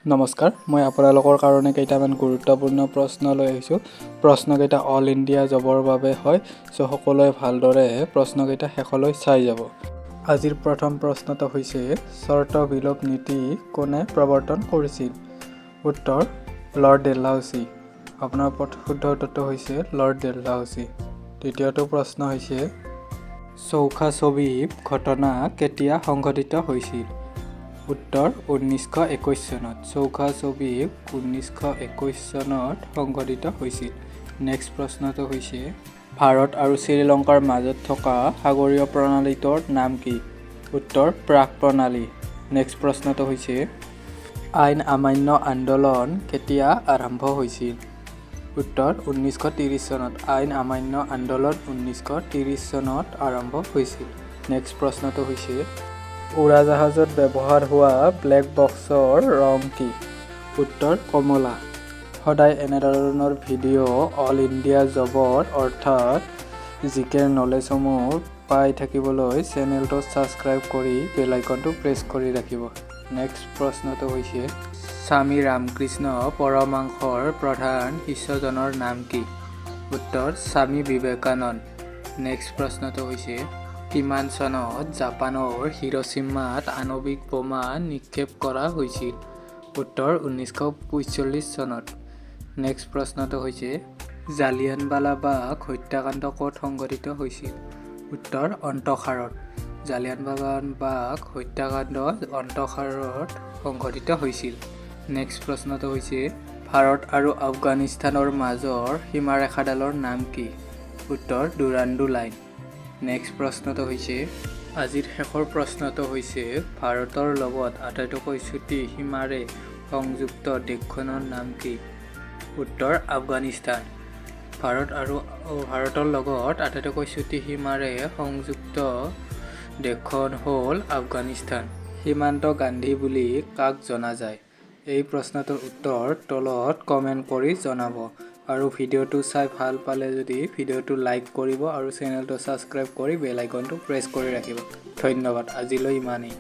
নমস্কাৰ মই আপোনালোকৰ কাৰণে কেইটামান গুৰুত্বপূৰ্ণ প্ৰশ্ন লৈ আহিছোঁ প্ৰশ্নকেইটা অল ইণ্ডিয়া জবৰ বাবে হয় সো সকলোৱে ভালদৰে প্ৰশ্নকেইটা শেষলৈ চাই যাব আজিৰ প্ৰথম প্ৰশ্নটো হৈছে শৰ্ত বিলোপ নীতি কোনে প্ৰৱৰ্তন কৰিছিল উত্তৰ লৰ্ড ডেলহাউসি আপোনাৰ শুদ্ধ উত্তৰটো হৈছে লৰ্ড ডেলহাউসি দ্বিতীয়টো প্ৰশ্ন হৈছে চৌখা ছবি ঘটনা কেতিয়া সংঘটিত হৈছিল উত্তৰ 1921 চনত চৌখা ছবি 1921 চনত সংঘটিত হৈছিল নেক্সট প্ৰশ্নটো হৈছে ভাৰত আৰু শ্ৰীলংকাৰ মাজত থকা সাগৰীয় প্ৰণালীটোৰ নাম কি উত্তৰ প্ৰাক প্ৰণালী নেক্সট প্ৰশ্নটো হৈছে আইন অমান্য আন্দোলন কেতিয়া আৰম্ভ হৈছিল উত্তৰ 1930 চনত আইন অমান্য আন্দোলন 1930 চনত আৰম্ভ হৈছিল নেক্সট প্ৰশ্নটো হৈছে উৰাজাহাজত ব্যৱহাৰ হোৱা ব্লেক বক্সৰ ৰং কি উত্তৰ কমলা সদায় এনেধৰণৰ ভিডিঅ' অল ইণ্ডিয়া জবৰ অৰ্থাৎ জিকে নলেজসমূহ পাই থাকিবলৈ চেনেলটো ছাবস্ক্ৰাইব কৰি বেল আইকনটো প্ৰেছ কৰি ৰাখিব নেক্সট প্ৰশ্নটো হৈছে স্বামী ৰামকৃষ্ণ পৰমহংসৰ প্ৰধান শিষ্যজনৰ নাম কি উত্তৰ স্বামী বিবেকানন্দ নেক্সট প্ৰশ্নটো হৈছে কিমান চনত জাপানৰ হিৰোশ্বিমাত আণৱিক বোমা নিক্ষেপ কৰা হৈছিল উত্তৰ 1945 চনত নেক্সট প্ৰশ্নটো হৈছে জালিয়ানৱালাবাগ হত্যাকাণ্ড ক'ত সংঘটিত হৈছিল উত্তৰ অন্তসাৰত জালিয়ানৱালাবাগ হত্যাকাণ্ড অন্তসাৰত সংঘটিত হৈছিল নেক্সট প্ৰশ্নটো হৈছে ভাৰত আৰু আফগানিস্তানৰ মাজৰ সীমাৰেখাডালৰ নাম কি উত্তৰ ডুৰাণ্ডু লাইন নেক্সট প্ৰশ্নটো হৈছে আজিৰ শেষৰ প্ৰশ্নটো হৈছে ভাৰতৰ লগত আটাইতকৈ চুটি সীমাৰে সংযুক্ত দেশখনৰ নাম কি উত্তৰ আফগানিস্তান ভাৰতৰ লগত আটাইতকৈ চুটি সীমাৰে সংযুক্ত দেশখন হ'ল আফগানিস্তান সীমান্ত গান্ধী বুলি কাক জনা যায় এই প্ৰশ্নটোৰ উত্তৰ তলত কমেণ্ট কৰি জনাব আৰু ভিডিঅ'টো চাই ভাল পালে যদি ভিডিঅ'টো লাইক কৰিব আৰু চেনেলটো ছাবস্ক্ৰাইব কৰি বেল আইকনটো প্ৰেছ কৰি ৰাখিব ধন্যবাদ আজিলৈ ইমানেই